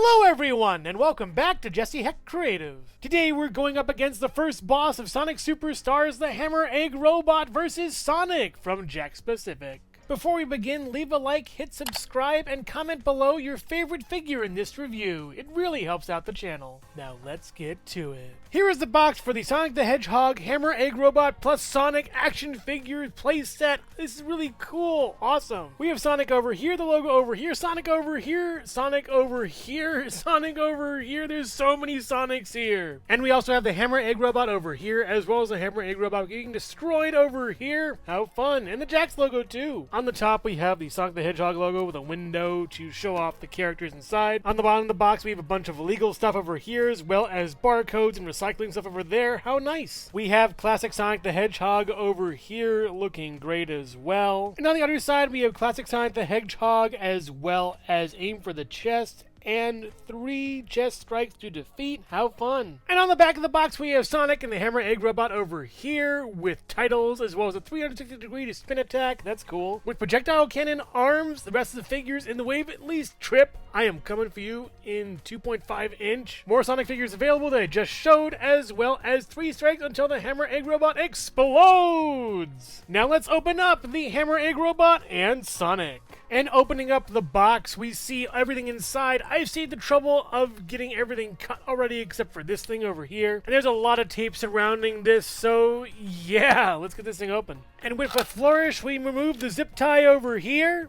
Hello everyone, and welcome back to Jesse Hecht Creative. Today we're going up against the first boss of Sonic Superstars, the Hammer Egg Robot versus Sonic from Jakks Pacific. Before we begin, leave a like, hit subscribe, and comment below your favorite figure in this review. It really helps out the channel. Now let's get to it. Here is the box for the Sonic the Hedgehog Hammer Egg Robot plus Sonic action figure playset. This is really cool. Awesome. We have Sonic over here, the logo over here, Sonic over here, Sonic over here, Sonic over here. There's so many Sonics here. And we also have the Hammer Egg Robot over here, as well as the Hammer Egg Robot getting destroyed over here. How fun. And the Jakks logo too. On the top, we have the Sonic the Hedgehog logo with a window to show off the characters inside. On the bottom of the box, we have a bunch of illegal stuff over here, as well as barcodes and recycling stuff over there. How nice. We have classic Sonic the Hedgehog over here, looking great as well. And on the other side, we have classic Sonic the Hedgehog, as well as Aim for the Chest and 3 chest strikes to defeat. How fun. And on the back of the box, we have Sonic and the Hammer Egg Robot over here with titles, as well as a 360-degree to spin attack. That's cool. With projectile cannon arms, the rest of the figures in the wave at least trip. I am coming for you in 2.5 inch. More Sonic figures available that I just showed, as well as 3 strikes until the Hammer Egg Robot explodes. Now let's open up the Hammer Egg Robot and Sonic. And opening up the box, we see everything inside. I've saved the trouble of getting everything cut already except for this thing over here. And there's a lot of tape surrounding this, so yeah, let's get this thing open. And with a flourish, we remove the zip tie over here.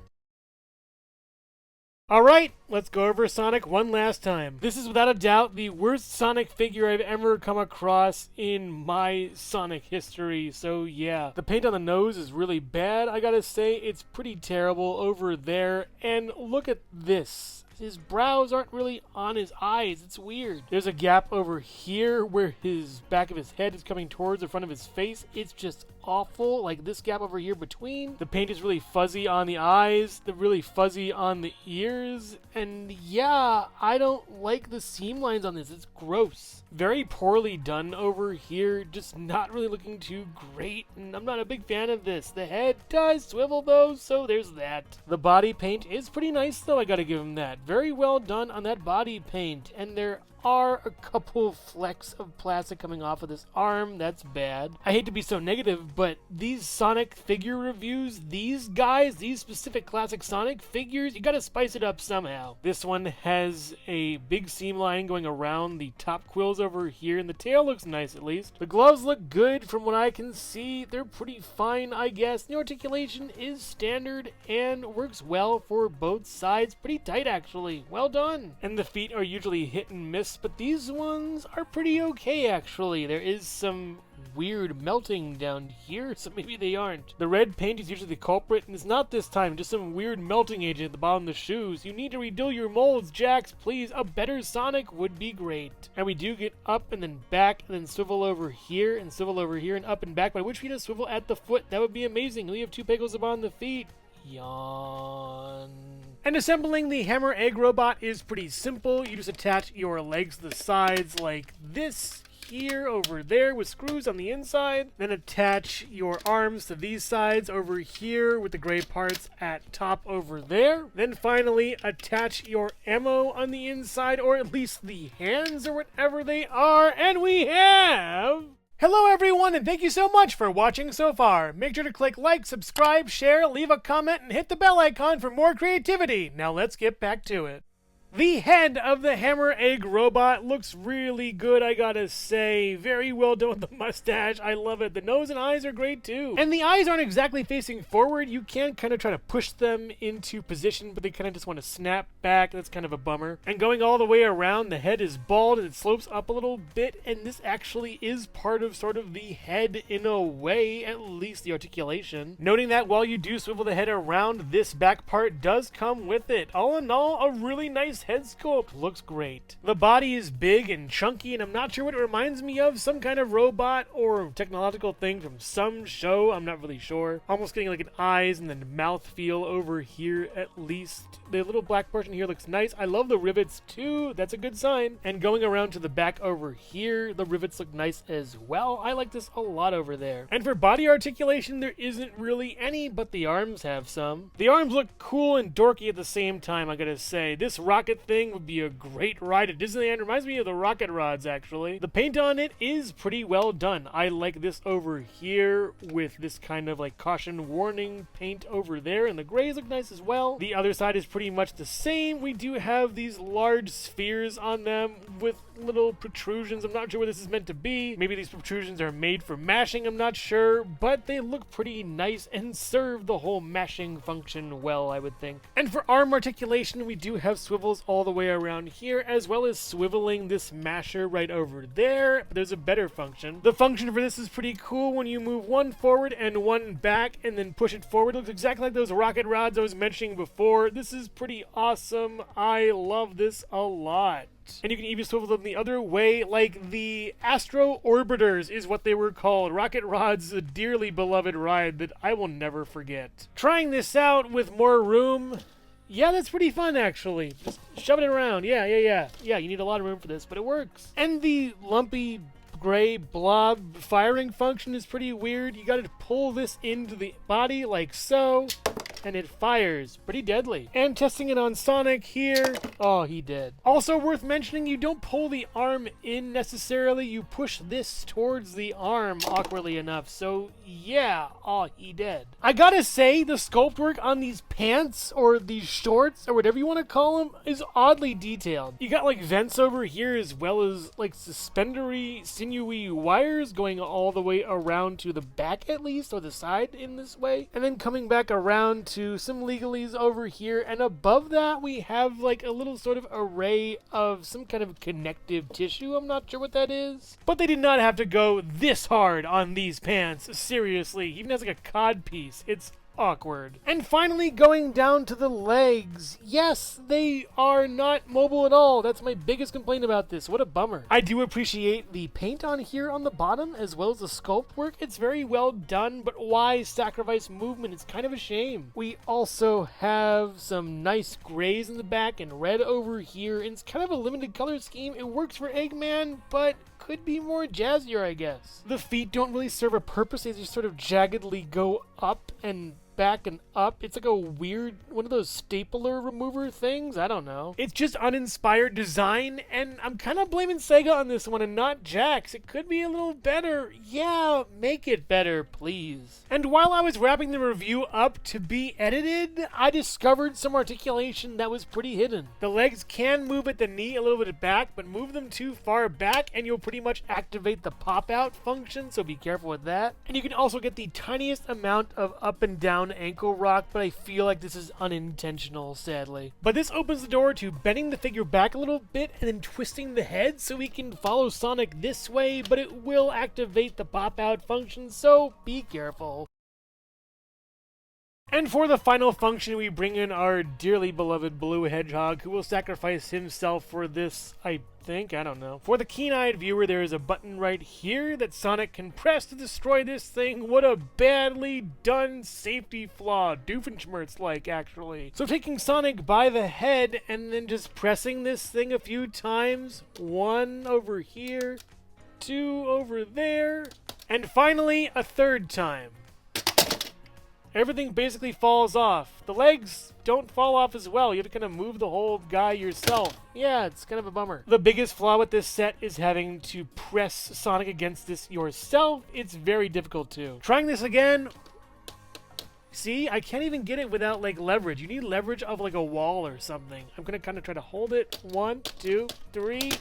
Alright, let's go over Sonic one last time. This is without a doubt the worst Sonic figure I've ever come across in my Sonic history, so yeah. The paint on the nose is really bad, I gotta say. It's pretty terrible over there, and look at this. His brows aren't really on his eyes. It's weird. There's a gap over here where his back of his head is coming towards the front of his face. It's just awful. Like this gap over here between. The paint is really fuzzy on the eyes. They're really fuzzy on the ears. And yeah, I don't like the seam lines on this. It's gross. Very poorly done over here. Just not really looking too great. And I'm not a big fan of this. The head does swivel though, so there's that. The body paint is pretty nice though. I gotta give him that. Very well done on that body paint. And there are a couple flecks of plastic coming off of this arm. That's bad. I hate to be so negative, but these Sonic figure reviews, these guys, these specific classic Sonic figures, you gotta spice it up somehow. This one has a big seam line going around the top quills over here, and the tail looks nice at least. The gloves look good from what I can see. They're pretty fine, I guess. The articulation is standard and works well for both sides. Pretty tight, actually. Well done. And the feet are usually hit and miss, but these ones are pretty okay, actually. There is some weird melting down here, so maybe they aren't. The red paint is usually the culprit, and it's not this time. Just some weird melting agent at the bottom of the shoes. You need to redo your molds, Jakks, please. A better Sonic would be great. And we do get up and then back and then swivel over here and swivel over here and up and back, but I wish we had a swivel at the foot. That would be amazing. We have 2 pickles upon the feet. Yawn. And assembling the Hammer Egg Robot is pretty simple. You just attach your legs to the sides like this here, over there with screws on the inside. Then attach your arms to these sides over here with the gray parts at top over there. Then finally attach your ammo on the inside, or at least the hands or whatever they are. And we have... Hello everyone, and thank you so much for watching so far. Make sure to click like, subscribe, share, leave a comment, and hit the bell icon for more creativity. Now let's get back to it. The head of the Hammer Egg Robot looks really good, I gotta say. Very well done with the mustache. I love it. The nose and eyes are great too. And the eyes aren't exactly facing forward. You can kind of try to push them into position, but they kind of just want to snap back. That's kind of a bummer. And going all the way around, the head is bald and it slopes up a little bit, and this actually is part of sort of the head in a way, at least the articulation. Noting that while you do swivel the head around, this back part does come with it. All in all, a really nice head sculpt. Looks great. The body is big and chunky, and I'm not sure what it reminds me of. Some kind of robot or technological thing from some show. I'm not really sure. Almost getting like an eyes and then mouth feel over here at least. The little black portion here looks nice. I love the rivets too. That's a good sign. And going around to the back over here, the rivets look nice as well. I like this a lot over there. And for body articulation, there isn't really any, but the arms have some. The arms look cool and dorky at the same time, I gotta say. This rocket rocket thing would be a great ride at Disneyland. Reminds me of the rocket rods, actually. The paint on it is pretty well done. I like this over here with this kind of like caution warning paint over there, and the grays look nice as well. The other side is pretty much the same. We do have these large spheres on them with little protrusions. I'm not sure what this is meant to be. Maybe these protrusions are made for mashing, I'm not sure, but they look pretty nice and serve the whole mashing function well, I would think. And for arm articulation, we do have swivels all the way around here, as well as swiveling this masher right over there. But there's a better function. The function for this is pretty cool. When you move one forward and one back and then push it forward, it looks exactly like those rocket rods I was mentioning before. This is pretty awesome. I love this a lot. And you can even swivel them the other way, like the Astro Orbiters is what they were called. Rocket rods, a dearly beloved ride that I will never forget. Trying this out with more room, yeah, that's pretty fun, actually. Just shoving it around. Yeah, you need a lot of room for this, but it works. And the lumpy gray blob firing function is pretty weird. You gotta pull this into the body like so, and it fires. Pretty deadly. And testing it on Sonic here. Oh, he did. Also worth mentioning, you don't pull the arm in necessarily. You push this towards the arm awkwardly enough. So yeah, oh, he did. I gotta say, the sculpt work on these pants or these shorts or whatever you want to call them is oddly detailed. You got like vents over here as well as like suspendery, sinewy wires going all the way around to the back at least, or the side in this way. And then coming back around to some legalese over here, and above that we have like a little sort of array of some kind of connective tissue. I'm not sure what that is, but they did not have to go this hard on these pants. Seriously, even as like a cod piece, it's awkward. And finally, going down to the legs. Yes, they are not mobile at all. That's my biggest complaint about this. What a bummer. I do appreciate the paint on here on the bottom as well as the sculpt work. It's very well done, but why sacrifice movement? It's kind of a shame. We also have some nice grays in the back and red over here, and it's kind of a limited color scheme. It works for Eggman, but could be more jazzier, I guess. The feet don't really serve a purpose. They just sort of jaggedly go up and back and up. It's like a weird, one of those stapler remover things. I don't know. It's just uninspired design, and I'm kind of blaming Sega on this one and not Jakks. It could be a little better. Yeah, make it better, please. And while I was wrapping the review up to be edited, I discovered some articulation that was pretty hidden. The legs can move at the knee a little bit back, but move them too far back and you'll pretty much activate the pop-out function, so be careful with that. And you can also get the tiniest amount of up and down ankle rock, but I feel like this is unintentional, sadly. But this opens the door to bending the figure back a little bit and then twisting the head so we can follow Sonic this way, but it will activate the pop-out function, so be careful. And for the final function, we bring in our dearly beloved Blue Hedgehog, who will sacrifice himself for this, I don't know. For the keen-eyed viewer, there is a button right here that Sonic can press to destroy this thing. What a badly done safety flaw. Doofenshmirtz-like, actually. So taking Sonic by the head and then just pressing this thing a few times. 1 over here, 2 over there, and finally a 3rd time. Everything basically falls off. The legs don't fall off as well. You have to kind of move the whole guy yourself. Yeah, it's kind of a bummer. The biggest flaw with this set is having to press Sonic against this yourself. It's very difficult to. Trying this again. See, I can't even get it without like leverage. You need leverage of like a wall or something. I'm gonna kind of try to hold it. 1, 2, 3.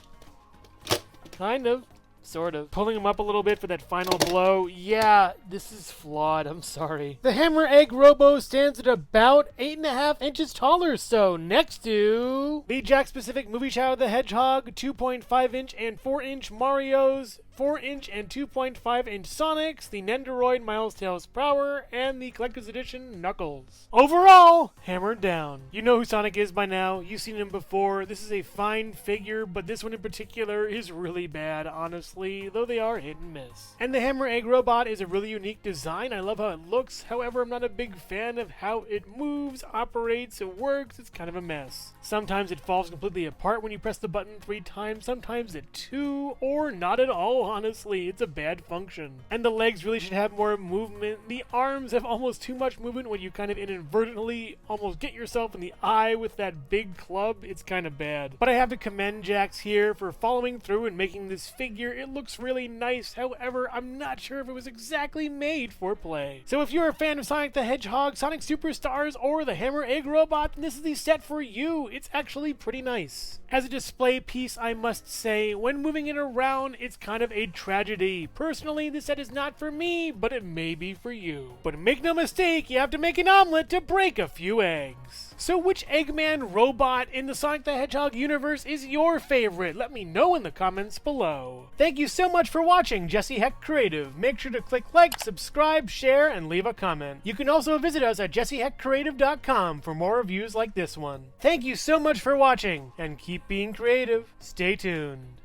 Kind of. Sort of. Pulling him up a little bit for that final blow. Yeah, this is flawed. I'm sorry. The Hammer Egg Robo stands at about 8.5 inches taller. So next to the Jakks-specific Movie Shadow the Hedgehog, 2.5 inch and 4 inch Marios, 4 inch and 2.5 inch Sonics, the Nendoroid Miles Tails Prower, and the Collector's Edition Knuckles. Overall, hammered down. You know who Sonic is by now. You've seen him before. This is a fine figure, but this one in particular is really bad, honestly, though they are hit and miss. And the Hammer Egg Robot is a really unique design. I love how it looks. However, I'm not a big fan of how it moves, operates, it works. It's kind of a mess. Sometimes it falls completely apart when you press the button 3 times, sometimes at 2, or not at all, honestly. It's a bad function. And the legs really should have more movement. The arms have almost too much movement when you kind of inadvertently almost get yourself in the eye with that big club. It's kind of bad. But I have to commend Jakks here for following through and making this figure. It looks really nice. However, I'm not sure if it was exactly made for play. So if you're a fan of Sonic the Hedgehog, Sonic Superstars, or the Hammer Egg Robot, then this is the set for you. It's actually pretty nice. As a display piece, I must say, when moving it around, it's kind of a tragedy. Personally, this set is not for me, but it may be for you. But make no mistake, you have to make an omelet to break a few eggs. So which Eggman robot in the Sonic the Hedgehog universe is your favorite? Let me know in the comments below. Thank you so much for watching Jesse Hecht Creative. Make sure to click like, subscribe, share, and leave a comment. You can also visit us at jessehechtcreative.com for more reviews like this one. Thank you so much for watching, and keep being creative. Stay tuned.